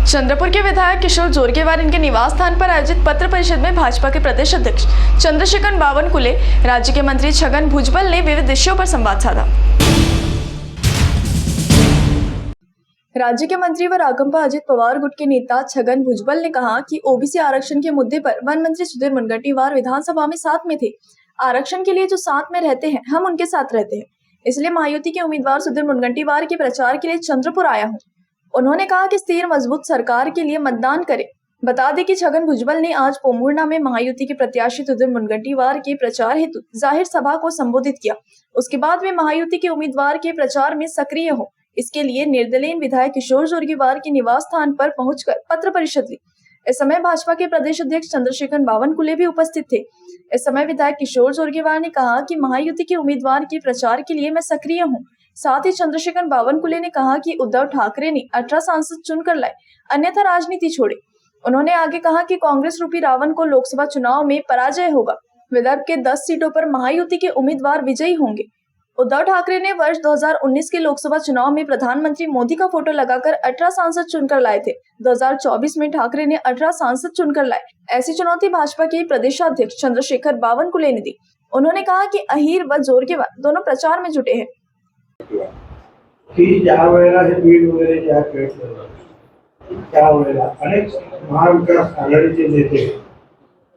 चंद्रपुर के विधायक किशोर जोरगेवार इनके निवास स्थान पर आयोजित पत्र परिषद में भाजपा के प्रदेश अध्यक्ष चंद्रशेखर बावनकुले, राज्य के मंत्री छगन भुजबल ने विविध विषयों पर संवाद साधा। राज्य के मंत्री व रागंपा अजित पवार गुट के नेता छगन भुजबल ने कहा कि ओबीसी आरक्षण के मुद्दे पर वन मंत्री सुधीर मुनगंटीवार विधानसभा में साथ में थे। आरक्षण के लिए जो साथ में रहते हैं, हम उनके साथ रहते हैं। इसलिए महायुति के उम्मीदवार सुधीर मुनगंटीवार के प्रचार के लिए चंद्रपुर आया हूँ। उन्होंने कहा कि स्थिर मजबूत सरकार के लिए मतदान करें। बता दें कि छगन भुजबल ने आज पोमुर्ना में महायुति के प्रत्याशी सुधीर मुनगंटीवार के प्रचार हेतु जाहिर सभा को संबोधित किया। उसके बाद वे महायुति के उम्मीदवार के प्रचार में सक्रिय हो, इसके लिए निर्दलीय विधायक किशोर जोरगेवार के निवास स्थान पर पहुंचकर पत्र परिषद ली। इस समय भाजपा के प्रदेश अध्यक्ष चंद्रशेखर बावनकुले भी उपस्थित थे। इस समय विधायक किशोर जोरगेवार ने कहा कि महायुति के उम्मीदवार के प्रचार के लिए मैं सक्रिय हूं। साथ ही चंद्रशेखर बावनकुले ने कहा कि उद्धव ठाकरे ने 18 सांसद चुनकर लाए, अन्यथा राजनीति छोड़े। उन्होंने आगे कहा कि कांग्रेस रूपी रावण को लोकसभा चुनाव में पराजय होगा। विदर्भ के 10 सीटों पर महायुति के उम्मीदवार विजयी होंगे। उद्धव ठाकरे ने वर्ष 2019 के लोकसभा चुनाव में प्रधानमंत्री मोदी का फोटो लगाकर 18 सांसद चुनकर लाए थे। 2024 में ठाकरे ने 18 सांसद चुनकर लाए। ऐसी चुनौती भाजपा के प्रदेशाध्यक्ष चंद्रशेखर बावनकुले ने दी। उन्होंने कहा कि अहीर व जोरगेवार दोनों प्रचार में जुटे हैं। की ज्या वेळेला हे बीड वगैरे ज्या खेळत त्यावेळेला अनेक महाविकास आघाडीचे नेते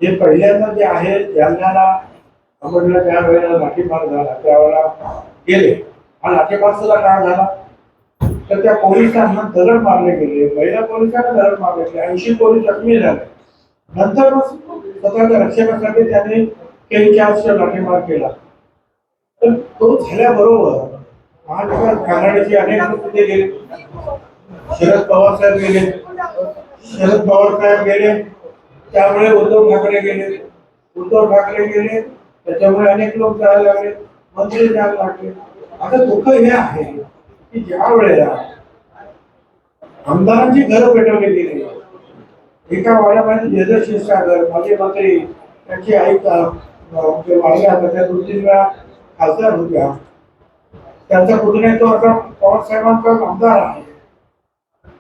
जे पहिल्यांदा जे आहे जालन्याला अमरला ज्या वेळेला लाठीमार झाला त्यावेळेला गेले. हा लाठीमार सुद्धा काय झाला तर त्या पोलिसांना दगड मारले गेले. पहिल्या पोलिसांना दगड मारले गेले. 80 पोलीस जखमी झाले. नंतर स्वतःच्या रक्षणासाठी त्यांनी काही लाठीमार केला. तर तो झाल्याबरोबर महाविकास आघाडीचे अनेक नेते गेले. शरद पवार साहेब गेले. त्यामुळे उद्धव ठाकरे गेले. त्याच्यामुळे अनेक लोक जायला लागले, मंत्री जायला लागले. आता दुःख हे आहे की ज्या वेळेला आमदारांची घरं पेटवली गेली, एका वाड्यामध्ये जयदर क्षीरसागर माजी मंत्री त्यांची आई वाढल्या त्या 2-3 वेळा खासदार होत्या. त्यांचा पुतण्या तो आता पवार साहेबांचा आमदार आहे.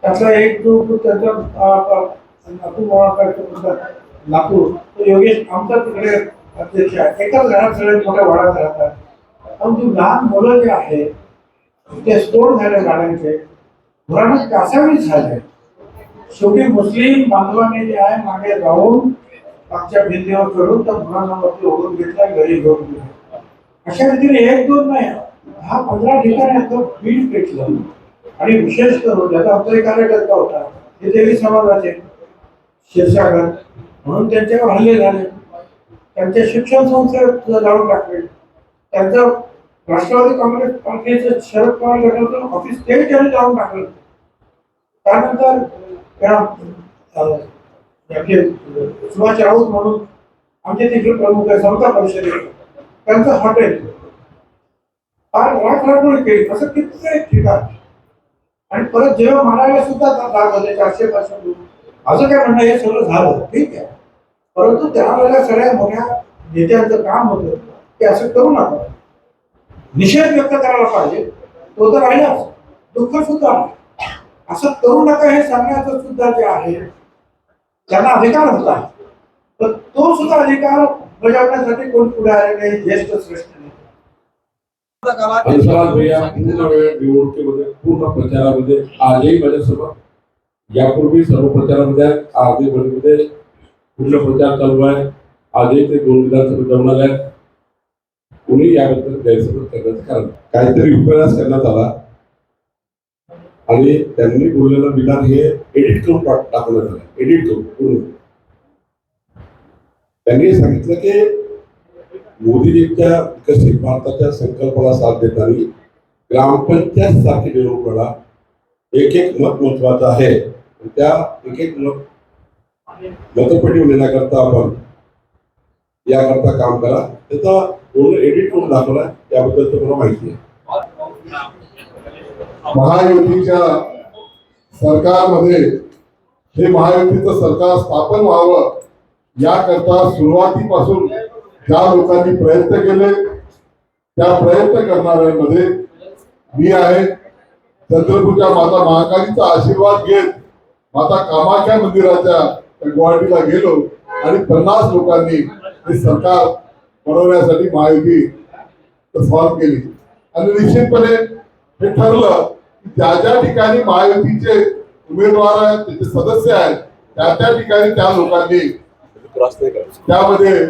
त्यातला एक जो त्यांचा नागपूर तो योगेश आमचा तिकडे अध्यक्ष आहे. एकाच घरात सगळे मोठ्या वाड्यात राहतात. पण जी लहान मुलं जे आहे ते स्फोट झाले गाड्यांचे, घरामध्ये कासावीस झाले. शेवटी मुस्लिम बांधवांनी जे आहे मागे जाऊन मागच्या भिंतीवर चढून त्या मुलांवरती ओढून घेतला, घरी घेऊन गेले. अशा रीतीने 1-2 नाही 10-15 ठिकाणी आता बीड पेटलं. आणि विशेष करून ज्याचा आमचा एक कार्यकर्ता होता ते देवी समाजाचे क्षीरसागर म्हणून त्यांच्यावर हल्ले झाले. त्यांच्या शिक्षण संस्थेत जाळून टाकले. त्यांचं राष्ट्रवादी काँग्रेस पार्टीचं शरद पवार गटाचं ऑफिस ते त्यांनी जाळून टाकलं. त्यानंतर सुभाष राऊत म्हणून आमचे तिथे प्रमुख आहे समता परिषदेचे, त्यांचं हॉटेल राखराखोड केली. असं कित्येक ठिकाण. आणि परत जेव्हा मारायला सुद्धा जाग होते 400-500 असं काय म्हणणं हे सगळं झालं ठीक आहे. परंतु त्यावेळेला सगळ्या मोठ्या नेत्यांचं काम होतं की असं करू नका, निषेध व्यक्त करायला पाहिजे. तो तर राहिलाच, दुःख सुद्धा असं करू नका हे सांगण्याचं सुद्धा जे आहे त्यांना अधिकार होता. तर तो सुद्धा अधिकार बजावण्यासाठी कोण पुढे आले नाही. ज्येष्ठ श्रेष्ठ निवडणुकीमध्ये पूर्ण प्रचारामध्ये आजही माझ्यासोबत, यापूर्वी सर्व प्रचारामध्ये आजही मध्ये पूर्ण प्रचार चालू आहे. आजही ते 2 विधानसभा जाऊन आले आहेत. कोणी याबद्दल गैरसमज करण्याचं कारण काहीतरी उपन्यास करण्यात आला आणि त्यांनी बोललेलं विधान हे एडिट करून टाकण्यात आलं. एडिट करून पूर्ण त्यांनी सांगितलं की मोदीजींच्या विकसित भारताच्या संकल्पना साथ देताना ग्रामपंचायत सारखी निवडणुकीला एक मत महत्वाचं आहे. त्या एक मतपेटी नेण्याकरता आपण याकरता काम करा. त्याचा पूर्ण एडिट करून दाखवला. त्याबद्दल तुम्हाला माहिती आहे. महायुतीच्या सरकारमध्ये हे महायुतीचं सरकार स्थापन व्हावं याकरता सुरुवातीपासून ज्या लोकांनी प्रयत्न केले त्या प्रयत्न करणाऱ्यांमध्ये मी आहे. चंद्रपूरच्या माता महाकालीचा आशीर्वाद घेत माता कामाख्या मंदिराच्या गुवाहाटीला गेलो आणि 50 लोकांनी हे सरकार बनवण्यासाठी महायुती फॉर्म केली आणि निश्चितपणे हे ठरलं की ज्या ज्या ठिकाणी महायुतीचे उमेदवार आहेत, त्याचे सदस्य आहेत, त्या त्या ठिकाणी त्या लोकांनी त्यामध्ये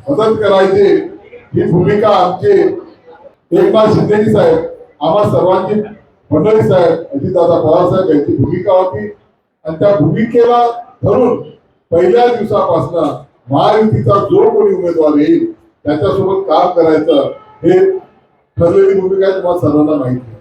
मदत करायची ही भूमिका आमची एकनाथ शिंदे साहेब, आम्हा सर्वांची फडणवीस साहेब, अजितदादा पवार साहेब यांची भूमिका होती आणि त्या भूमिकेला धरून पहिल्या दिवसापासून महायुतीचा जो कोणी उमेदवार येईल त्याच्यासोबत काम करायचं हे ठरलेली भूमिका आहे, तुम्हाला सर्वांना माहिती आहे.